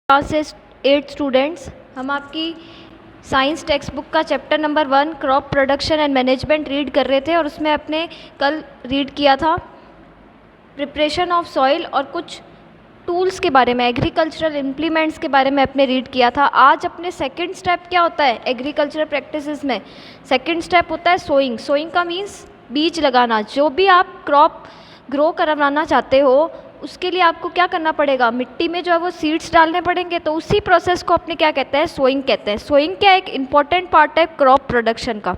Classes 8 students, हम आपकी science text book का chapter number 1 crop production and management read कर रहे थे और उसमें अपने कल रीड किया था प्रिपरेशन ऑफ सॉइल और कुछ टूल्स के बारे में, एग्रीकल्चरल इम्प्लीमेंट्स के बारे में अपने रीड किया था। आज अपने सेकंड स्टेप क्या होता है एग्रीकल्चरल प्रैक्टिसेस में? सेकंड स्टेप होता है सोइंग। सोइंग का मीन्स बीज लगाना। जो भी आप क्रॉप ग्रो करवाना चाहते हो उसके लिए आपको क्या करना पड़ेगा, मिट्टी में जो है वो सीड्स डालने पड़ेंगे। तो उसी प्रोसेस को अपने क्या कहते हैं, सोइंग कहते हैं। सोइंग क्या एक इम्पॉर्टेंट पार्ट है क्रॉप प्रोडक्शन का।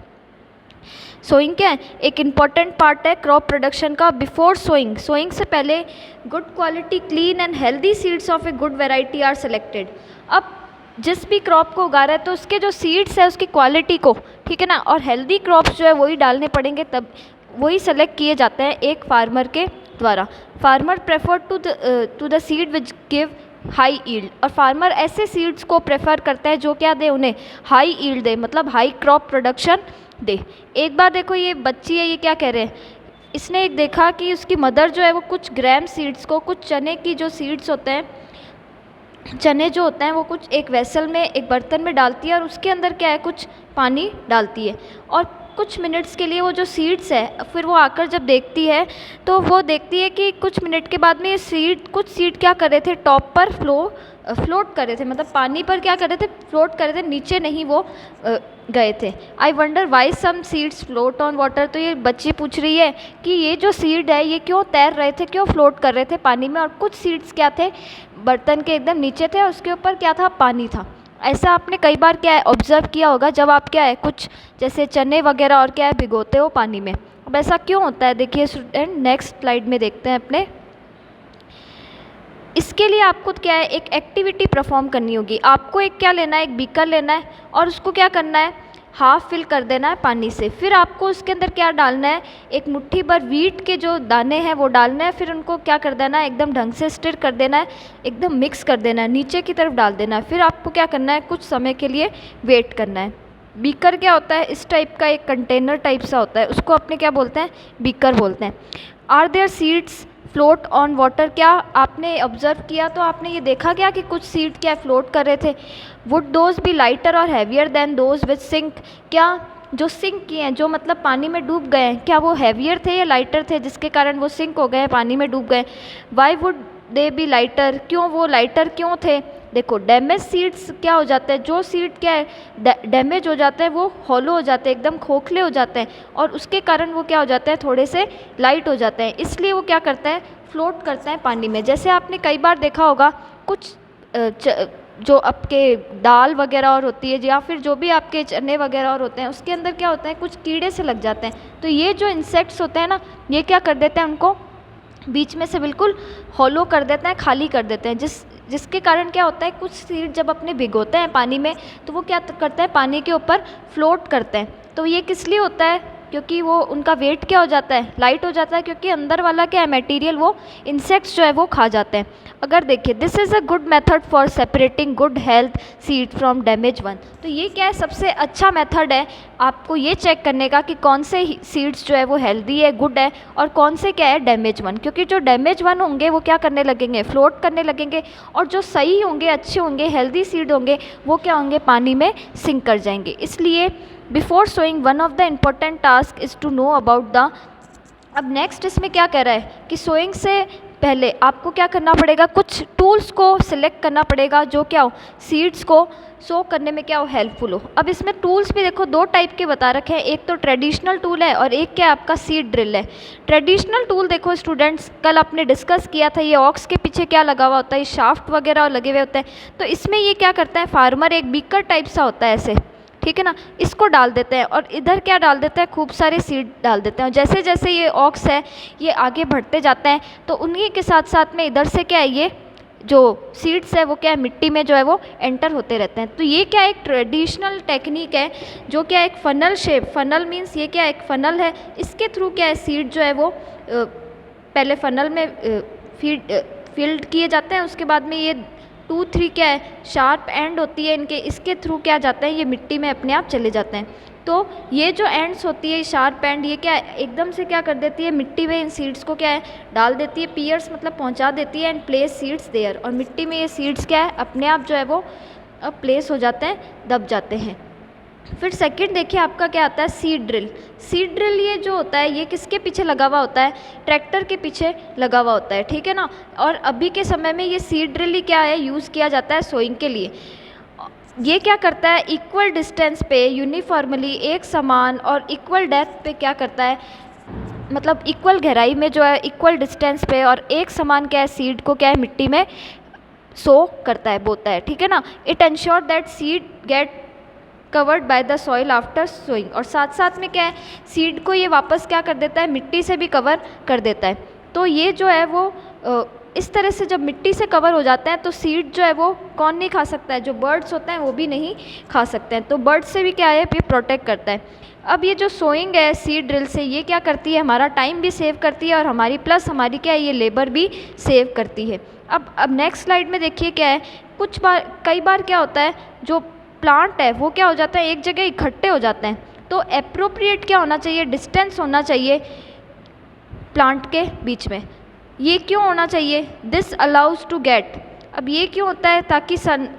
सोइंग क्या है, एक इम्पॉर्टेंट पार्ट है क्रॉप प्रोडक्शन का। बिफोर सोइंग, सोइंग से पहले good quality clean and healthy seeds of a good variety are selected. अब जिस भी क्रॉप को उगा रहा है तो उसके जो सीड्स है उसकी क्वालिटी को, ठीक है ना, और हेल्दी क्रॉप्स जो है वही डालने पड़ेंगे, तब वही सेलेक्ट किए जाते हैं एक फार्मर के द्वारा। Farmer prefer to the seed which give high yield. और फार्मर ऐसे सीड्स को प्रेफर करता है जो क्या दे, उन्हें हाई ईल्ड दे, मतलब हाई क्रॉप प्रोडक्शन दे। एक बार देखो ये बच्ची है, ये क्या कह रहे हैं, इसने एक देखा कि उसकी मदर जो है वो कुछ ग्राम सीड्स को, कुछ चने की जो सीड्स होते हैं, चने जो होते हैं वो कुछ एक वेसल में, एक बर्तन में डालती है और उसके अंदर क्या है, कुछ पानी डालती है और कुछ मिनट्स के लिए वो जो सीड्स है, फिर वो आकर जब देखती है तो वो देखती है कि कुछ मिनट के बाद में ये सीड, कुछ सीड क्या कर रहे थे, टॉप पर फ्लोट कर रहे थे, मतलब पानी पर क्या कर रहे थे, फ्लोट कर रहे थे, नीचे नहीं वो गए थे। I wonder why some seeds float on water. तो ये बच्ची पूछ रही है कि ये जो सीड है ये क्यों तैर रहे थे, क्यों फ्लोट कर रहे थे पानी में, और कुछ सीड्स क्या थे, बर्तन के एकदम नीचे थे और उसके ऊपर क्या था, पानी था। ऐसा आपने कई बार क्या है ऑब्ज़र्व किया होगा जब आप क्या है कुछ जैसे चने वगैरह और क्या है भिगोते हो पानी में। अब ऐसा क्यों होता है, देखिए स्टूडेंट नेक्स्ट स्लाइड में देखते हैं अपने। इसके लिए आपको क्या है एक एक्टिविटी परफॉर्म करनी होगी। आपको एक क्या लेना है, एक बीकर लेना है और उसको क्या करना है, हाफ फिल कर देना है पानी से। फिर आपको उसके अंदर क्या डालना है, एक मुट्ठी भर वीट के जो दाने हैं वो डालना है। फिर उनको क्या कर देना है, एकदम ढंग से स्टिर कर देना है, एकदम मिक्स कर देना है, नीचे की तरफ डाल देना है। फिर आपको क्या करना है, कुछ समय के लिए वेट करना है। बीकर क्या होता है, इस टाइप का एक कंटेनर टाइप सा होता है, उसको अपने क्या बोलते हैं, बीकर बोलते हैं। Are there seeds float on water. क्या आपने ऑब्जर्व किया तो आपने ये देखा क्या कि कुछ सीड क्या फ्लोट कर रहे थे। वुड दोज बी लाइटर और heavier than those which sink. क्या जो सिंक किए हैं, जो मतलब पानी में डूब गए हैं, क्या वो हैवियर थे या लाइटर थे जिसके कारण वो सिंक हो गए, पानी में डूब गए। Why would they B lighter, क्यों वो लाइटर क्यों थे। देखो डैमेज सीड्स क्या हो जाते हैं, जो सीड क्या है डैमेज हो जाते हैं, वो हॉलो हो जाते हैं, एकदम खोखले हो जाते हैं और उसके कारण वो क्या हो जाते हैं, थोड़े से लाइट हो जाते हैं, इसलिए वो क्या करते हैं, फ्लोट करते हैं पानी में। जैसे आपने कई बार देखा होगा कुछ जो आपके दाल वगैरह और होती है या फिर जो भी आपके चने वगैरह और होते हैं उसके अंदर क्या होता है, कुछ कीड़े से लग जाते हैं। तो ये जो इंसेक्ट्स होते हैं ना, ये क्या कर देते हैं, उनको बीच में से बिल्कुल हॉलो कर देते हैं, खाली कर देते हैं, जिसके कारण क्या होता है, कुछ सीड जब अपने भिगोते हैं पानी में तो वो क्या करते हैं, पानी के ऊपर फ्लोट करते हैं। तो ये किस लिए होता है, क्योंकि वो उनका वेट क्या हो जाता है, लाइट हो जाता है, क्योंकि अंदर वाला क्या है मटेरियल वो इंसेक्ट्स जो है वो खा जाते हैं। अगर देखिए this is a good method for separating good health seed from damage one. तो ये क्या है, सबसे अच्छा मेथड है आपको ये चेक करने का कि कौन से सीड्स जो है वो हेल्दी है, गुड है, और कौन से क्या है डैमेज वन। क्योंकि जो डैमेज वन होंगे वो क्या करने लगेंगे, फ्लोट करने लगेंगे, और जो सही होंगे, अच्छे होंगे, हेल्दी सीड होंगे, वो क्या होंगे, पानी में सिंक कर जाएंगे। इसलिए before sowing one of the important task is to know about the. अब नेक्स्ट इसमें क्या कह रहा है कि सोइंग से पहले आपको क्या करना पड़ेगा, कुछ टूल्स को सिलेक्ट करना पड़ेगा जो क्या हो, सीड्स को सो करने में क्या हो, हेल्पफुल हो। अब इसमें टूल्स भी देखो दो टाइप के बता रखे हैं, एक तो ट्रेडिशनल टूल है और एक क्या आपका सीड ड्रिल है। ट्रेडिशनल टूल देखो स्टूडेंट्स, कल आपने डिस्कस किया था, ये ऑक्स के पीछे क्या लगा हुआ होता है, शाफ्ट वगैरह लगे हुए होते हैं। तो इसमें ये क्या करता है, फार्मर एक बीकर टाइप सा होता है ऐसे, ठीक है ना, इसको डाल देते हैं और इधर क्या डाल देते हैं, खूब सारे सीड डाल देते हैं। जैसे जैसे ये ऑक्स है ये आगे बढ़ते जाते हैं तो उन्हीं के साथ साथ में इधर से क्या है, ये जो सीड्स है वो क्या है, मिट्टी में जो है वो एंटर होते रहते हैं। तो ये क्या एक ट्रेडिशनल टेक्निक है जो क्या एक फनल शेप, फनल मीन्स ये क्या एक फनल है, इसके थ्रू क्या है सीड जो है वो पहले फनल में फील्ड किए जाते हैं, उसके बाद में ये 2-3 क्या है शार्प एंड होती है इनके, इसके थ्रू क्या जाते हैं, ये मिट्टी में अपने आप चले जाते हैं। तो ये जो एंड्स होती है शार्प एंड, ये क्या एकदम से क्या कर देती है, मिट्टी में इन सीड्स को क्या है डाल देती है, पियर्स मतलब पहुंचा देती है, एंड प्लेस सीड्स देयर, और मिट्टी में ये सीड्स क्या है अपने आप जो है वो प्लेस हो जाते हैं, दब जाते हैं। फिर सेकंड देखिए आपका क्या आता है, सीड ड्रिल। सीड ड्रिल ये जो होता है ये किसके पीछे लगा हुआ होता है, ट्रैक्टर के पीछे लगा हुआ होता है, ठीक है ना। और अभी के समय में ये सीड ड्रिल ही क्या है यूज़ किया जाता है सोइंग के लिए। ये क्या करता है, इक्वल डिस्टेंस पे यूनिफॉर्मली एक समान और इक्वल डेप्थ पे क्या करता है, मतलब इक्वल गहराई में जो है इक्वल डिस्टेंस पे और एक समान क्या है सीड को क्या है मिट्टी में सो करता है, बोता है, ठीक है ना। It ensure that seed get covered by the soil after sowing, और साथ साथ में क्या है सीड को ये वापस क्या कर देता है, मिट्टी से भी कवर कर देता है। तो ये जो है वो इस तरह से जब मिट्टी से कवर हो जाता है तो सीड जो है वो कौन नहीं खा सकता है, जो बर्ड्स होते हैं वो भी नहीं खा सकते हैं, तो बर्ड्स से भी क्या है ये प्रोटेक्ट करता है। अब ये जो सोइंग है सीड ड्रिल से ये क्या करती है, हमारा टाइम भी सेव करती है और हमारी प्लस हमारी क्या है ये लेबर भी सेव करती है। अब नेक्स्ट स्लाइड में देखिए क्या है, कई बार क्या होता है जो प्लांट है वो क्या हो जाता है एक जगह इकट्ठे हो जाते हैं, तो अप्रोप्रिएट क्या होना चाहिए, डिस्टेंस होना चाहिए प्लांट के बीच में। ये क्यों होना चाहिए, दिस अलाउज टू गेट, अब ये क्यों होता है ताकि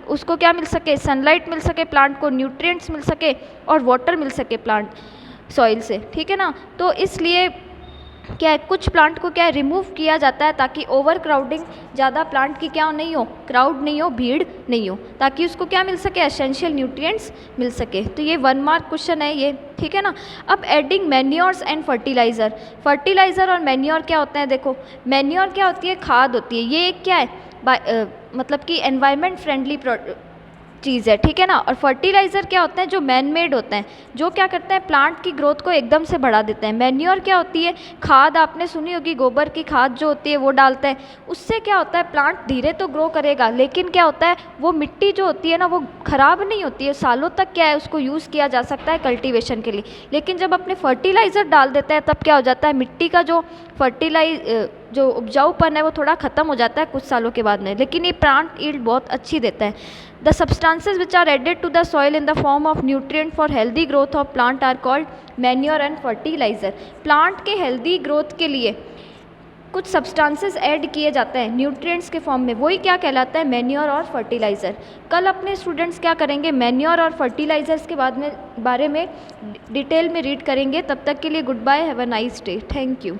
उसको क्या मिल सके, सनलाइट मिल सके प्लांट को, न्यूट्रिएंट्स मिल सके और वाटर मिल सके प्लांट सॉइल से, ठीक है ना। तो इसलिए क्या है कुछ प्लांट को क्या है रिमूव किया जाता है ताकि ओवर क्राउडिंग, ज़्यादा प्लांट की क्या नहीं हो, क्राउड नहीं हो, भीड़ नहीं हो, ताकि उसको क्या मिल सके, एसेंशियल न्यूट्रिएंट्स मिल सके। तो ये 1 मार्क क्वेश्चन है ये, ठीक है ना। अब adding manures and fertiliser, fertiliser और मैन्योर क्या होते हैं, देखो मैन्योर क्या होती है, खाद होती है, ये एक क्या है मतलब कि एनवायरनमेंट फ्रेंडली चीज़ है, ठीक है ना। और फर्टिलाइज़र क्या होते हैं, जो मैन मेड होते हैं, जो क्या करते हैं प्लांट की ग्रोथ को एकदम से बढ़ा देते हैं। मैन्योर क्या होती है, खाद आपने सुनी होगी, गोबर की खाद जो होती है वो डालते हैं, उससे क्या होता है प्लांट धीरे तो ग्रो करेगा, लेकिन क्या होता है वो मिट्टी जो होती है ना वो ख़राब नहीं होती है, सालों तक क्या है उसको यूज़ किया जा सकता है कल्टीवेशन के लिए। लेकिन जब अपने फर्टिलाइज़र डाल देते हैं तब क्या हो जाता है, मिट्टी का जो जो उपजाऊपन है वो थोड़ा ख़त्म हो जाता है कुछ सालों के बाद में, लेकिन ये प्लांट यील्ड बहुत अच्छी देता है। The substances which are added to the soil in the form of nutrient for healthy growth of plant are called manure and fertiliser. Plant के हेल्दी ग्रोथ के लिए कुछ सब्सटेंसेस ऐड किए जाते हैं न्यूट्रिएंट्स के फॉर्म में, वही क्या कहलाता है, मैन्योर और फर्टिलाइज़र। कल अपने स्टूडेंट्स क्या करेंगे, मैन्योर और फर्टिलाइज़र्स के बारे में डिटेल में रीड करेंगे। तब तक के लिए goodbye, have a nice day, thank you.